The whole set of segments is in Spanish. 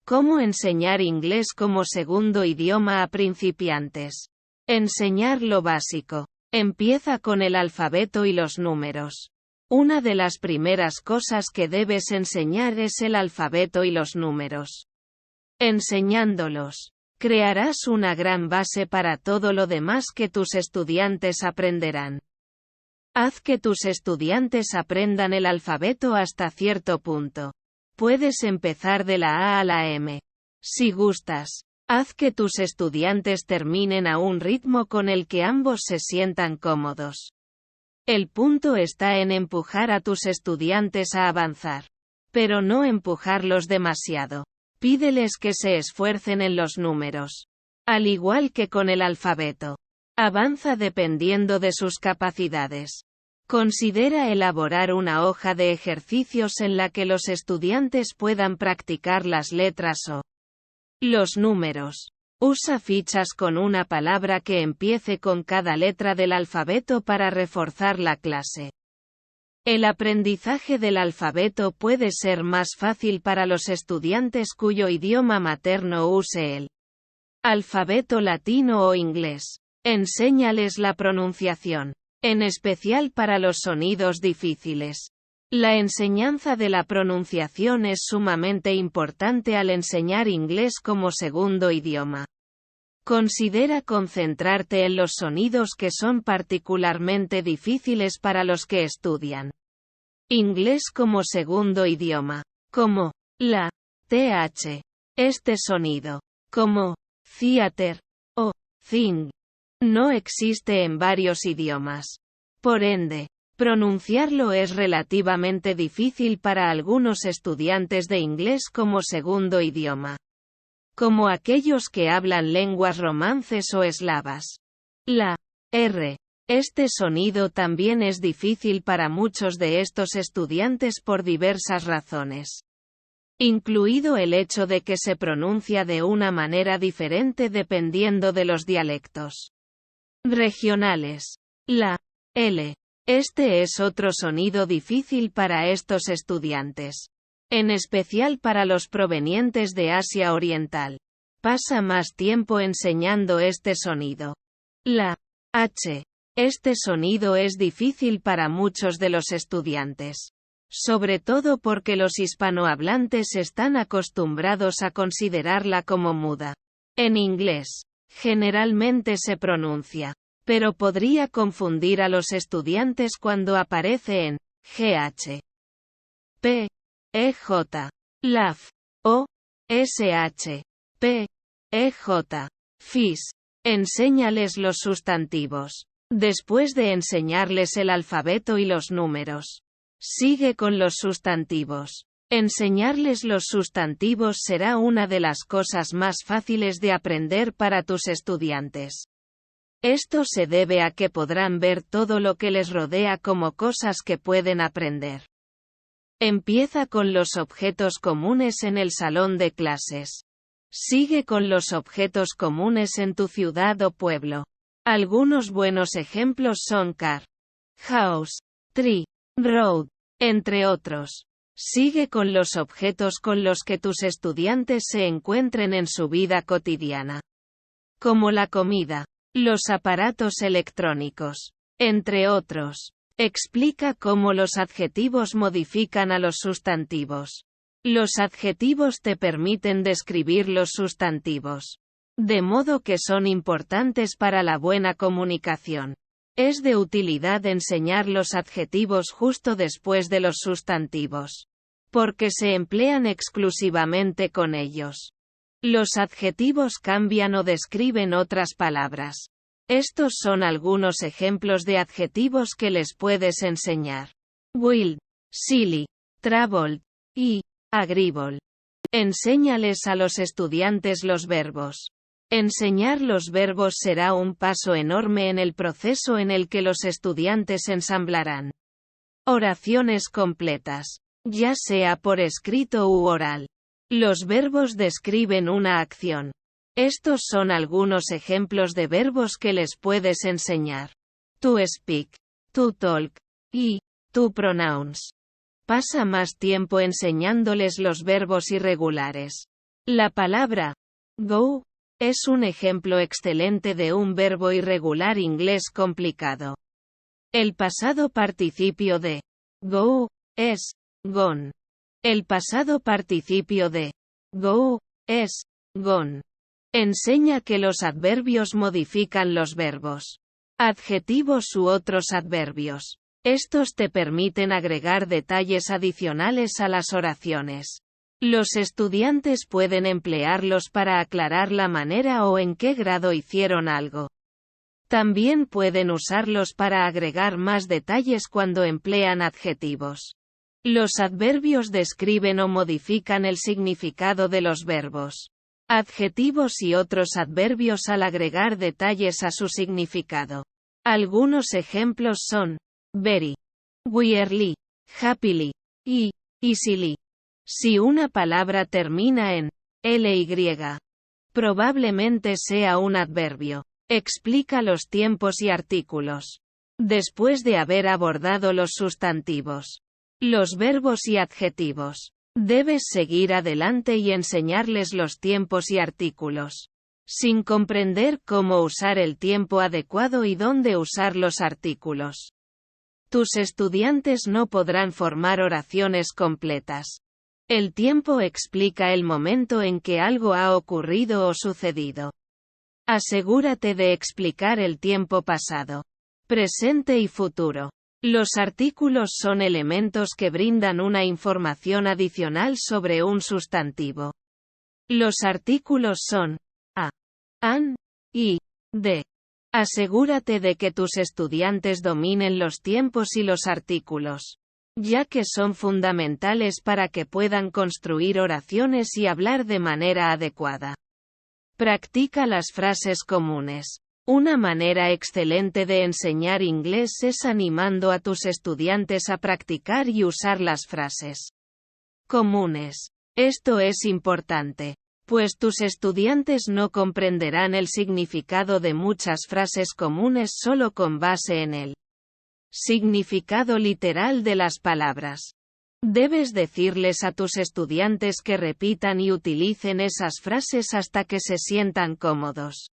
¿Cómo enseñar inglés como segundo idioma a principiantes? Enseñar lo básico. Empieza con el alfabeto y los números. Una de las primeras cosas que debes enseñar es el alfabeto y los números. Enseñándolos, crearás una gran base para todo lo demás que tus estudiantes aprenderán. Haz que tus estudiantes aprendan el alfabeto hasta cierto punto. Puedes empezar de la A a la M. Si gustas, haz que tus estudiantes terminen a un ritmo con el que ambos se sientan cómodos. El punto está en empujar a tus estudiantes a avanzar. Pero no empujarlos demasiado. Pídeles que se esfuercen en los números. Al igual que con el alfabeto. Avanza dependiendo de sus capacidades. Considera elaborar una hoja de ejercicios en la que los estudiantes puedan practicar las letras o los números. Usa fichas con una palabra que empiece con cada letra del alfabeto para reforzar la clase. El aprendizaje del alfabeto puede ser más fácil para los estudiantes cuyo idioma materno use el alfabeto latino o inglés. Enséñales la pronunciación, en especial para los sonidos difíciles. La enseñanza de la pronunciación es sumamente importante al enseñar inglés como segundo idioma. Considera concentrarte en los sonidos que son particularmente difíciles para los que estudian inglés como segundo idioma, como la th, este sonido, como theater o thing. No existe en varios idiomas. Por ende, pronunciarlo es relativamente difícil para algunos estudiantes de inglés como segundo idioma. Como aquellos que hablan lenguas romances o eslavas. La R. Este sonido también es difícil para muchos de estos estudiantes por diversas razones. Incluido el hecho de que se pronuncia de una manera diferente dependiendo de los dialectos regionales. La L. Este es otro sonido difícil para estos estudiantes. En especial para los provenientes de Asia Oriental. Pasa más tiempo enseñando este sonido. La H. Este sonido es difícil para muchos de los estudiantes. Sobre todo porque los hispanohablantes están acostumbrados a considerarla como muda. En inglés, generalmente se pronuncia, pero podría confundir a los estudiantes cuando aparece en GH, P, EJ, LAF, o SH, P, EJ, FIS. Enséñales los sustantivos. Después de enseñarles el alfabeto y los números, sigue con los sustantivos. Enseñarles los sustantivos será una de las cosas más fáciles de aprender para tus estudiantes. Esto se debe a que podrán ver todo lo que les rodea como cosas que pueden aprender. Empieza con los objetos comunes en el salón de clases. Sigue con los objetos comunes en tu ciudad o pueblo. Algunos buenos ejemplos son car, house, tree, road, entre otros. Sigue con los objetos con los que tus estudiantes se encuentren en su vida cotidiana. Como la comida, los aparatos electrónicos, entre otros. Explica cómo los adjetivos modifican a los sustantivos. Los adjetivos te permiten describir los sustantivos. De modo que son importantes para la buena comunicación. Es de utilidad enseñar los adjetivos justo después de los sustantivos. Porque se emplean exclusivamente con ellos. Los adjetivos cambian o describen otras palabras. Estos son algunos ejemplos de adjetivos que les puedes enseñar. Wild, silly, traveled, y agreeable. Enséñales a los estudiantes los verbos. Enseñar los verbos será un paso enorme en el proceso en el que los estudiantes ensamblarán oraciones completas, ya sea por escrito u oral. Los verbos describen una acción. Estos son algunos ejemplos de verbos que les puedes enseñar. To speak, to talk, y to pronouns. Pasa más tiempo enseñándoles los verbos irregulares. La palabra go es un ejemplo excelente de un verbo irregular inglés complicado. El pasado participio de go es gone. El pasado participio de go es gone. Enseña que los adverbios modifican los verbos, adjetivos u otros adverbios. Estos te permiten agregar detalles adicionales a las oraciones. Los estudiantes pueden emplearlos para aclarar la manera o en qué grado hicieron algo. También pueden usarlos para agregar más detalles cuando emplean adjetivos. Los adverbios describen o modifican el significado de los verbos, adjetivos y otros adverbios al agregar detalles a su significado. Algunos ejemplos son very, wearily, happily y easily. Si una palabra termina en ly, probablemente sea un adverbio. Explica los tiempos y artículos. Después de haber abordado los sustantivos, los verbos y adjetivos, debes seguir adelante y enseñarles los tiempos y artículos. Sin comprender cómo usar el tiempo adecuado y dónde usar los artículos, tus estudiantes no podrán formar oraciones completas. El tiempo explica el momento en que algo ha ocurrido o sucedido. Asegúrate de explicar el tiempo pasado, presente y futuro. Los artículos son elementos que brindan una información adicional sobre un sustantivo. Los artículos son a, an y de. Asegúrate de que tus estudiantes dominen los tiempos y los artículos, ya que son fundamentales para que puedan construir oraciones y hablar de manera adecuada. Practica las frases comunes. Una manera excelente de enseñar inglés es animando a tus estudiantes a practicar y usar las frases comunes. Esto es importante, pues tus estudiantes no comprenderán el significado de muchas frases comunes solo con base en el significado literal de las palabras. Debes decirles a tus estudiantes que repitan y utilicen esas frases hasta que se sientan cómodos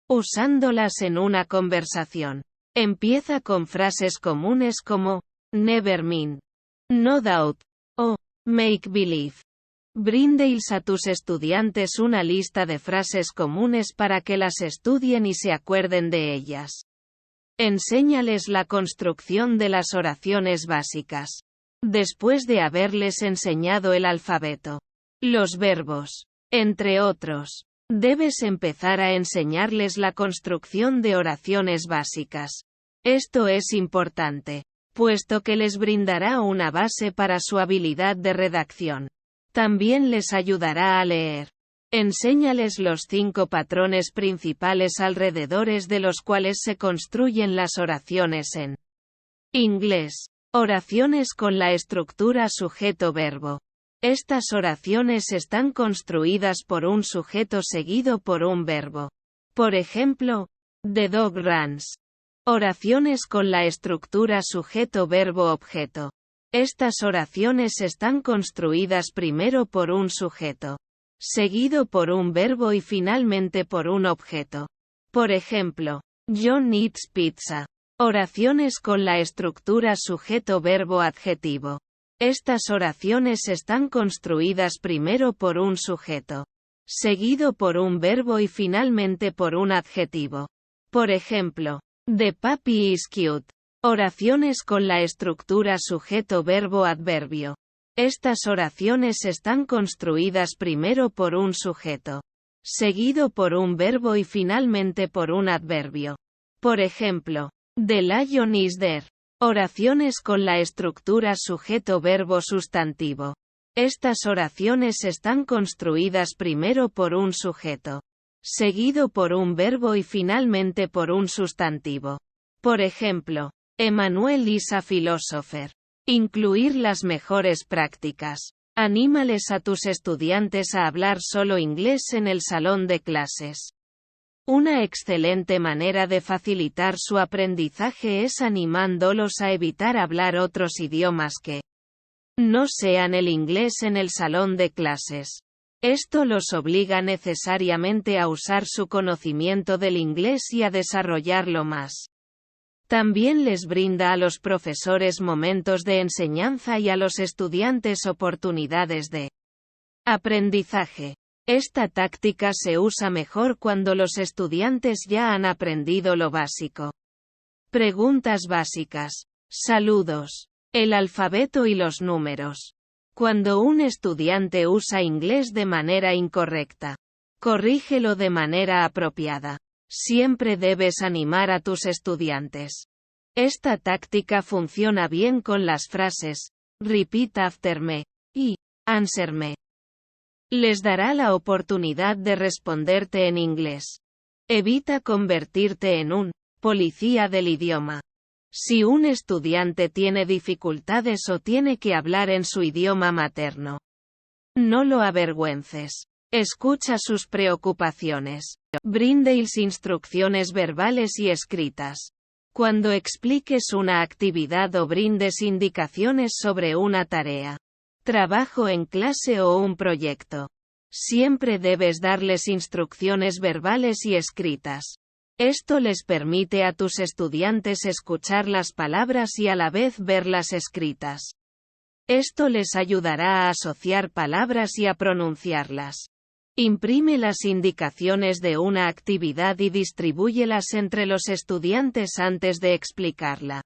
usándolas en una conversación. Empieza con frases comunes como never mind, no doubt o make believe. Bríndales a tus estudiantes una lista de frases comunes para que las estudien y se acuerden de ellas. Enséñales la construcción de las oraciones básicas. Después de haberles enseñado el alfabeto, los verbos, entre otros, debes empezar a enseñarles la construcción de oraciones básicas. Esto es importante, puesto que les brindará una base para su habilidad de redacción. También les ayudará a leer. Enséñales los 5 patrones principales alrededores de los cuales se construyen las oraciones en inglés. Oraciones con la estructura sujeto-verbo. Estas oraciones están construidas por un sujeto seguido por un verbo. Por ejemplo, the dog runs. Oraciones con la estructura sujeto-verbo-objeto. Estas oraciones están construidas primero por un sujeto, seguido por un verbo y finalmente por un objeto. Por ejemplo, John eats pizza. Oraciones con la estructura sujeto-verbo-adjetivo. Estas oraciones están construidas primero por un sujeto, seguido por un verbo y finalmente por un adjetivo. Por ejemplo, the puppy is cute. Oraciones con la estructura sujeto-verbo-adverbio. Estas oraciones están construidas primero por un sujeto, seguido por un verbo y finalmente por un adverbio. Por ejemplo, the lion is there. Oraciones con la estructura sujeto-verbo-sustantivo. Estas oraciones están construidas primero por un sujeto, seguido por un verbo y finalmente por un sustantivo. Por ejemplo, Emmanuel is a philosopher. Incluir las mejores prácticas. Anímales a tus estudiantes a hablar solo inglés en el salón de clases. Una excelente manera de facilitar su aprendizaje es animándolos a evitar hablar otros idiomas que no sean el inglés en el salón de clases. Esto los obliga necesariamente a usar su conocimiento del inglés y a desarrollarlo más. También les brinda a los profesores momentos de enseñanza y a los estudiantes oportunidades de aprendizaje. Esta táctica se usa mejor cuando los estudiantes ya han aprendido lo básico. Preguntas básicas. Saludos. El alfabeto y los números. Cuando un estudiante usa inglés de manera incorrecta, corrígelo de manera apropiada. Siempre debes animar a tus estudiantes. Esta táctica funciona bien con las frases "repeat after me" y "answer me". Les dará la oportunidad de responderte en inglés. Evita convertirte en un policía del idioma. Si un estudiante tiene dificultades o tiene que hablar en su idioma materno, no lo avergüences. Escucha sus preocupaciones. Bríndales instrucciones verbales y escritas. Cuando expliques una actividad o brindes indicaciones sobre una tarea, trabajo en clase o un proyecto, siempre debes darles instrucciones verbales y escritas. Esto les permite a tus estudiantes escuchar las palabras y a la vez verlas escritas. Esto les ayudará a asociar palabras y a pronunciarlas. Imprime las indicaciones de una actividad y distribúyelas entre los estudiantes antes de explicarla.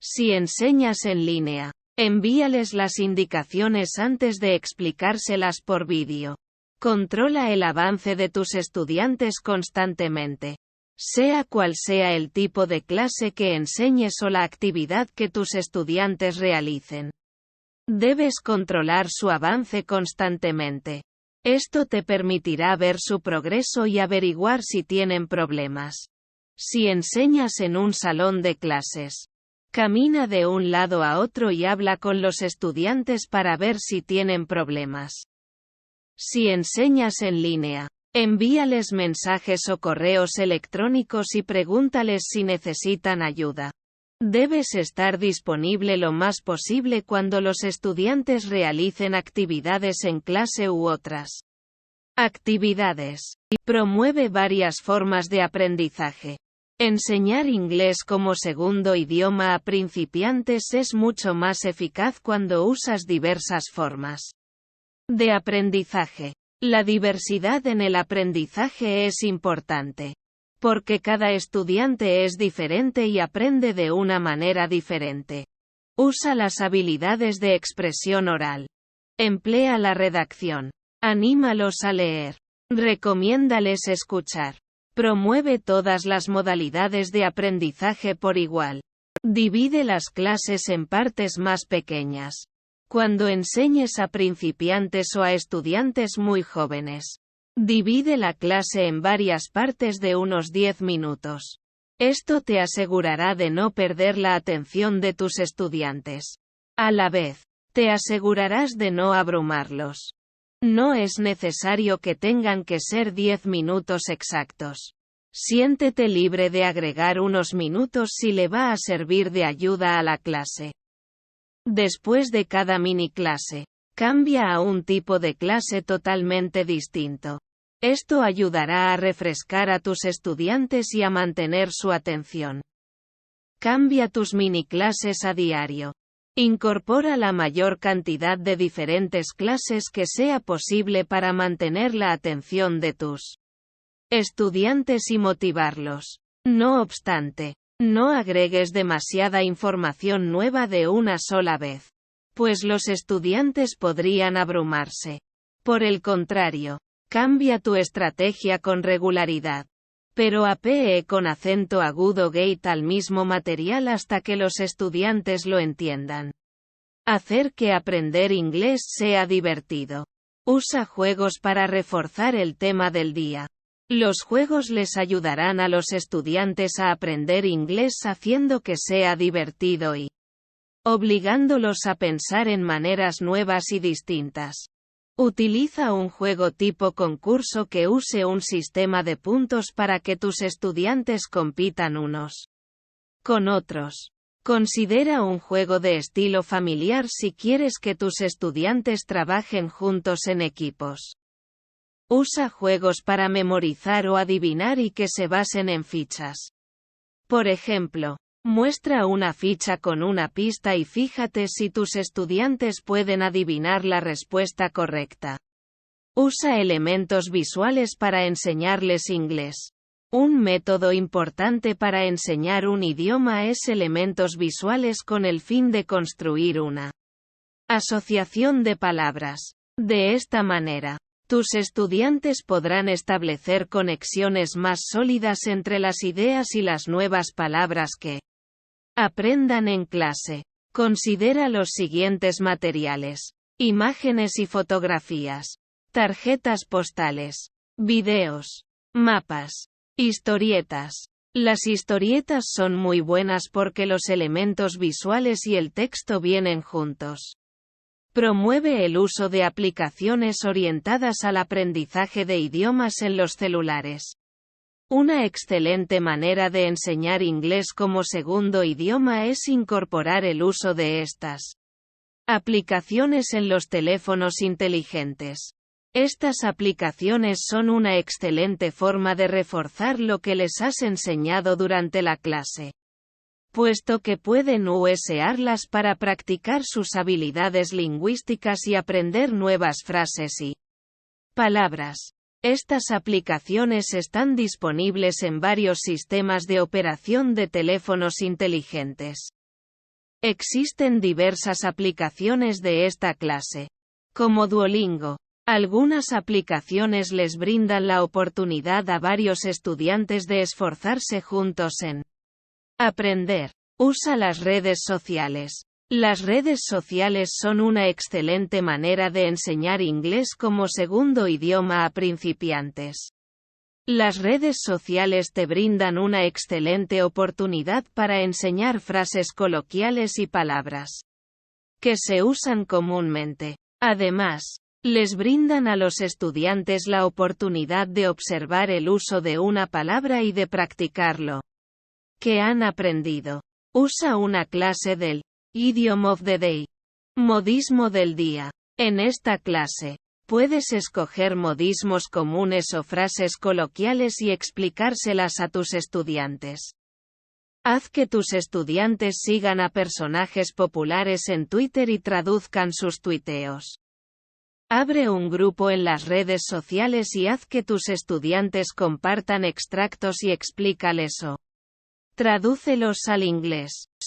Si enseñas en línea, envíales las indicaciones antes de explicárselas por vídeo. Controla el avance de tus estudiantes constantemente. Sea cual sea el tipo de clase que enseñes o la actividad que tus estudiantes realicen, debes controlar su avance constantemente. Esto te permitirá ver su progreso y averiguar si tienen problemas. Si enseñas en un salón de clases, camina de un lado a otro y habla con los estudiantes para ver si tienen problemas. Si enseñas en línea, envíales mensajes o correos electrónicos y pregúntales si necesitan ayuda. Debes estar disponible lo más posible cuando los estudiantes realicen actividades en clase u otras actividades. Promueve varias formas de aprendizaje. Enseñar inglés como segundo idioma a principiantes es mucho más eficaz cuando usas diversas formas de aprendizaje. La diversidad en el aprendizaje es importante, porque cada estudiante es diferente y aprende de una manera diferente. Usa las habilidades de expresión oral. Emplea la redacción. Anímalos a leer. Recomiéndales escuchar. Promueve todas las modalidades de aprendizaje por igual. Divide las clases en partes más pequeñas. Cuando enseñes a principiantes o a estudiantes muy jóvenes, divide la clase en varias partes de unos 10 minutos. Esto te asegurará de no perder la atención de tus estudiantes. A la vez, te asegurarás de no abrumarlos. No es necesario que tengan que ser 10 minutos exactos. Siéntete libre de agregar unos minutos si le va a servir de ayuda a la clase. Después de cada mini clase, cambia a un tipo de clase totalmente distinto. Esto ayudará a refrescar a tus estudiantes y a mantener su atención. Cambia tus mini clases a diario. Incorpora la mayor cantidad de diferentes clases que sea posible para mantener la atención de tus estudiantes y motivarlos. No obstante, no agregues demasiada información nueva de una sola vez, pues los estudiantes podrían abrumarse. Por el contrario, cambia tu estrategia con regularidad. Pero APE con acento agudo gate al mismo material hasta que los estudiantes lo entiendan. Hacer que aprender inglés sea divertido. Usa juegos para reforzar el tema del día. Los juegos les ayudarán a los estudiantes a aprender inglés haciendo que sea divertido y obligándolos a pensar en maneras nuevas y distintas. Utiliza un juego tipo concurso que use un sistema de puntos para que tus estudiantes compitan unos con otros. Considera un juego de estilo familiar si quieres que tus estudiantes trabajen juntos en equipos. Usa juegos para memorizar o adivinar y que se basen en fichas. Por ejemplo, muestra una ficha con una pista y fíjate si tus estudiantes pueden adivinar la respuesta correcta. Usa elementos visuales para enseñarles inglés. Un método importante para enseñar un idioma es elementos visuales con el fin de construir una asociación de palabras. De esta manera, tus estudiantes podrán establecer conexiones más sólidas entre las ideas y las nuevas palabras que aprendan en clase. Considera los siguientes materiales: imágenes y fotografías, tarjetas postales, videos, mapas, historietas. Las historietas son muy buenas porque los elementos visuales y el texto vienen juntos. Promueve el uso de aplicaciones orientadas al aprendizaje de idiomas en los celulares. Una excelente manera de enseñar inglés como segundo idioma es incorporar el uso de estas aplicaciones en los teléfonos inteligentes. Estas aplicaciones son una excelente forma de reforzar lo que les has enseñado durante la clase, puesto que pueden usarlas para practicar sus habilidades lingüísticas y aprender nuevas frases y palabras. Estas aplicaciones están disponibles en varios sistemas de operación de teléfonos inteligentes. Existen diversas aplicaciones de esta clase, como Duolingo. Algunas aplicaciones les brindan la oportunidad a varios estudiantes de esforzarse juntos en aprender. Usa las redes sociales. Las redes sociales son una excelente manera de enseñar inglés como segundo idioma a principiantes. Las redes sociales te brindan una excelente oportunidad para enseñar frases coloquiales y palabras que se usan comúnmente. Además, les brindan a los estudiantes la oportunidad de observar el uso de una palabra y de practicarlo que han aprendido. Usa una clase del Idiom of the Day, modismo del día. En esta clase, puedes escoger modismos comunes o frases coloquiales y explicárselas a tus estudiantes. Haz que tus estudiantes sigan a personajes populares en Twitter y traduzcan sus tuiteos. Abre un grupo en las redes sociales y haz que tus estudiantes compartan extractos y explícales o tradúcelos al inglés.